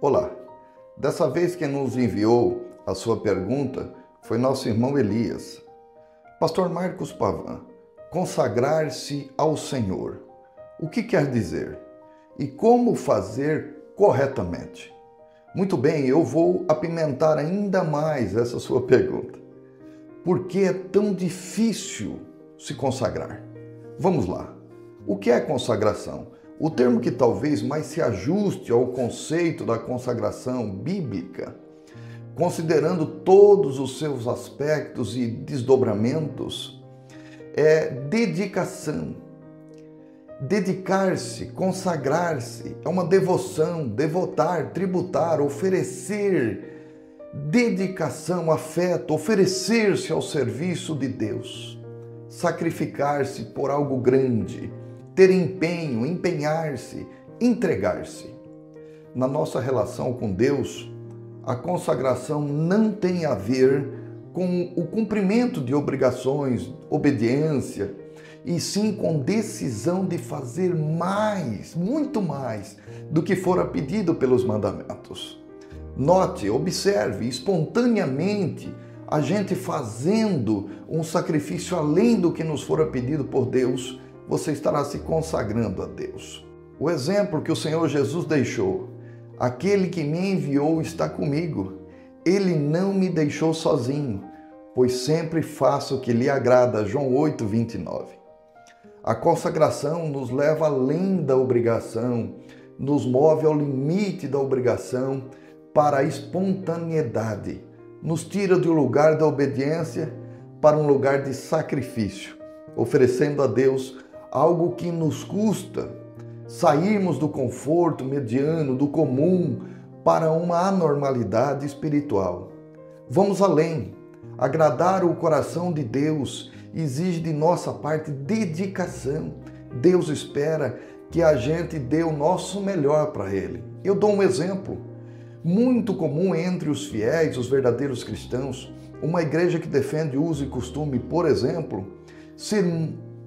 Olá, dessa vez quem nos enviou a sua pergunta foi nosso irmão Elias. Pastor Marcos Pavan, consagrar-se ao Senhor, o que quer dizer? E como fazer corretamente? Muito bem, eu vou apimentar ainda mais essa sua pergunta. Por que é tão difícil se consagrar? Vamos lá. O que é consagração? O termo que talvez mais se ajuste ao conceito da consagração bíblica, considerando todos os seus aspectos e desdobramentos, é dedicação. Dedicar-se, consagrar-se, é uma devoção, devotar, tributar, oferecer dedicação, afeto, oferecer-se ao serviço de Deus, sacrificar-se por algo grande, ter empenho, empenhar-se, entregar-se. Na nossa relação com Deus, a consagração não tem a ver com o cumprimento de obrigações, obediência, e sim com decisão de fazer mais, muito mais, do que fora pedido pelos mandamentos. Note, observe, espontaneamente, a gente fazendo um sacrifício além do que nos fora pedido por Deus, você estará se consagrando a Deus. O exemplo que o Senhor Jesus deixou: aquele que me enviou está comigo, ele não me deixou sozinho, pois sempre faço o que lhe agrada. João 8:29. A consagração nos leva além da obrigação, nos move ao limite da obrigação para a espontaneidade, nos tira do lugar da obediência para um lugar de sacrifício, oferecendo a Deus algo que nos custa, sairmos do conforto mediano, do comum, para uma anormalidade espiritual. Vamos além. Agradar o coração de Deus exige de nossa parte dedicação. Deus espera que a gente dê o nosso melhor para Ele. Eu dou um exemplo muito comum entre os fiéis, os verdadeiros cristãos, uma igreja que defende uso e costume, por exemplo, ser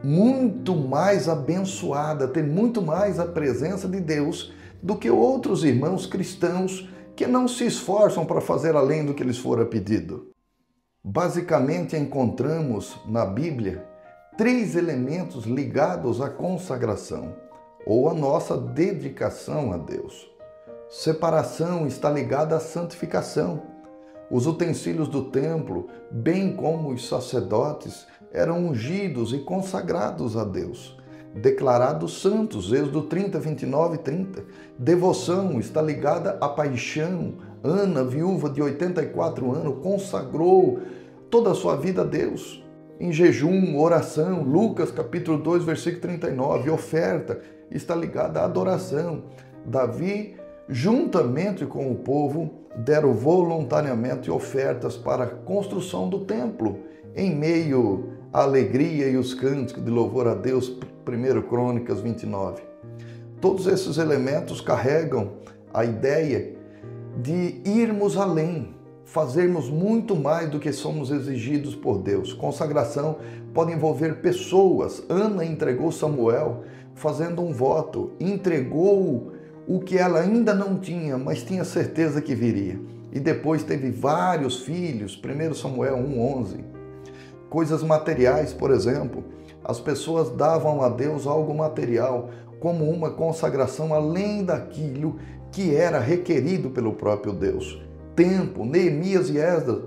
muito mais abençoada, ter muito mais a presença de Deus do que outros irmãos cristãos que não se esforçam para fazer além do que lhes fora pedido. Basicamente, encontramos na Bíblia 3 elementos ligados à consagração ou à nossa dedicação a Deus. Separação está ligada à santificação. Os utensílios do templo, bem como os sacerdotes, eram ungidos e consagrados a Deus, declarados santos, Êxodo 30, 29 e 30. Devoção está ligada à paixão. Ana, viúva de 84 anos, consagrou toda a sua vida a Deus. Em jejum, oração, Lucas capítulo 2, versículo 39, oferta está ligada à adoração. Davi, juntamente com o povo, deram voluntariamente ofertas para a construção do templo, em meio à alegria e os cânticos de louvor a Deus, 1 Crônicas 29. Todos esses elementos carregam a ideia de irmos além, fazermos muito mais do que somos exigidos por Deus. Consagração pode envolver pessoas. Ana entregou Samuel fazendo um voto, entregou o que ela ainda não tinha, mas tinha certeza que viria. E depois teve vários filhos, 1 Samuel 1:11. Coisas materiais, por exemplo, as pessoas davam a Deus algo material, como uma consagração além daquilo que era requerido pelo próprio Deus. Tempo, Neemias e Esdras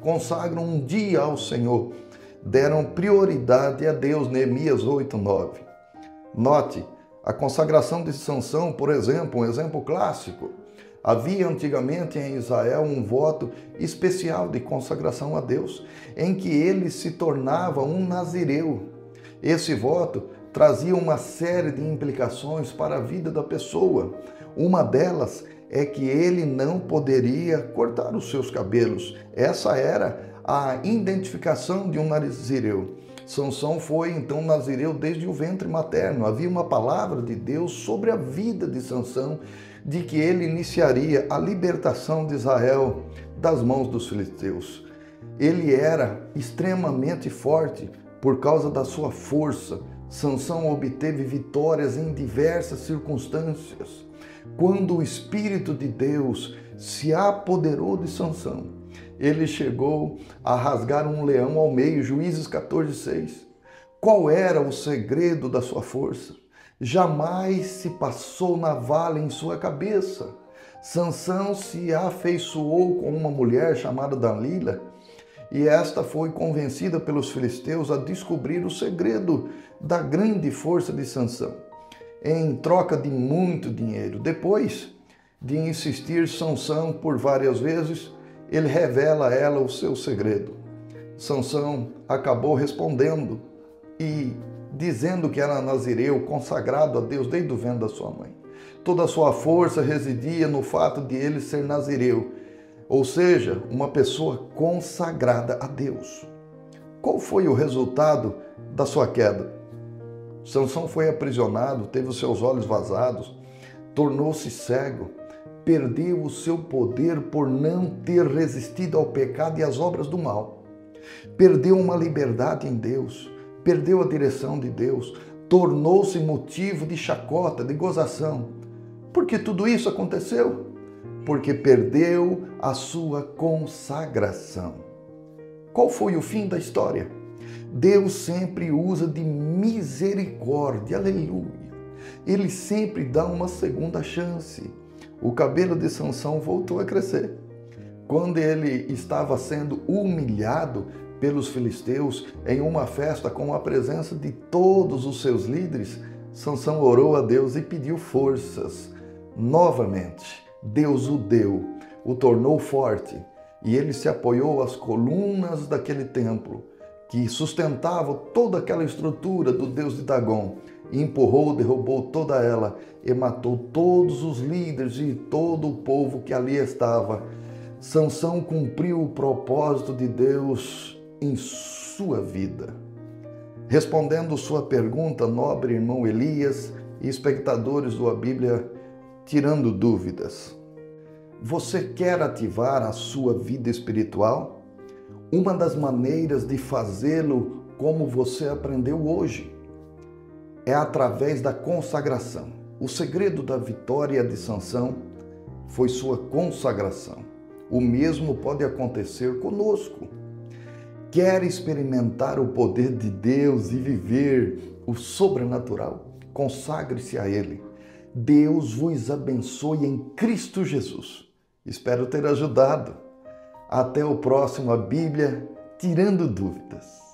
consagram um dia ao Senhor, deram prioridade a Deus, Neemias 8:9. Note, a consagração de Sansão, por exemplo, um exemplo clássico. Havia antigamente em Israel um voto especial de consagração a Deus, em que ele se tornava um nazireu. Esse voto trazia uma série de implicações para a vida da pessoa. Uma delas é que ele não poderia cortar os seus cabelos. Essa era a identificação de um nazireu. Sansão foi então nazireu desde o ventre materno. Havia uma palavra de Deus sobre a vida de Sansão, de que ele iniciaria a libertação de Israel das mãos dos filisteus. Ele era extremamente forte por causa da sua força. Sansão obteve vitórias em diversas circunstâncias. quando o Espírito de Deus se apoderou de Sansão, ele chegou a rasgar um leão ao meio, Juízes 14:6. Qual era o segredo da sua força? Jamais se passou navalha em sua cabeça. Sansão se afeiçoou com uma mulher chamada Dalila, e esta foi convencida pelos filisteus a descobrir o segredo da grande força de Sansão, em troca de muito dinheiro. Depois de insistir Sansão por várias vezes, ele revela a ela o seu segredo. Sansão acabou respondendo e dizendo que era nazireu, consagrado a Deus desde o ventre da sua mãe. Toda a sua força residia no fato de ele ser nazireu, ou seja, uma pessoa consagrada a Deus. Qual foi o resultado da sua queda? Sansão foi aprisionado, teve os seus olhos vazados, tornou-se cego, perdeu o seu poder por não ter resistido ao pecado e às obras do mal. Perdeu uma liberdade em Deus, perdeu a direção de Deus, tornou-se motivo de chacota, de gozação. Por que tudo isso aconteceu? Porque perdeu a sua consagração. Qual foi o fim da história? Deus sempre usa de misericórdia, aleluia. Ele sempre dá uma segunda chance. O cabelo de Sansão voltou a crescer. Quando ele estava sendo humilhado pelos filisteus em uma festa com a presença de todos os seus líderes, Sansão orou a Deus e pediu forças. Novamente, Deus o deu, o tornou forte, e ele se apoiou às colunas daquele templo que sustentava toda aquela estrutura do deus de Dagom, e empurrou, derrubou toda ela e matou todos os líderes e todo o povo que ali estava. Sansão cumpriu o propósito de Deus em sua vida. Respondendo sua pergunta, nobre irmão Elias e espectadores da Bíblia, tirando dúvidas. Você quer ativar a sua vida espiritual? Uma das maneiras de fazê-lo como você aprendeu hoje é através da consagração. O segredo da vitória de Sansão foi sua consagração. O mesmo pode acontecer conosco. Quer experimentar o poder de Deus e viver o sobrenatural? Consagre-se a Ele. Deus vos abençoe em Cristo Jesus. Espero ter ajudado. Até o próximo A Bíblia Tirando Dúvidas.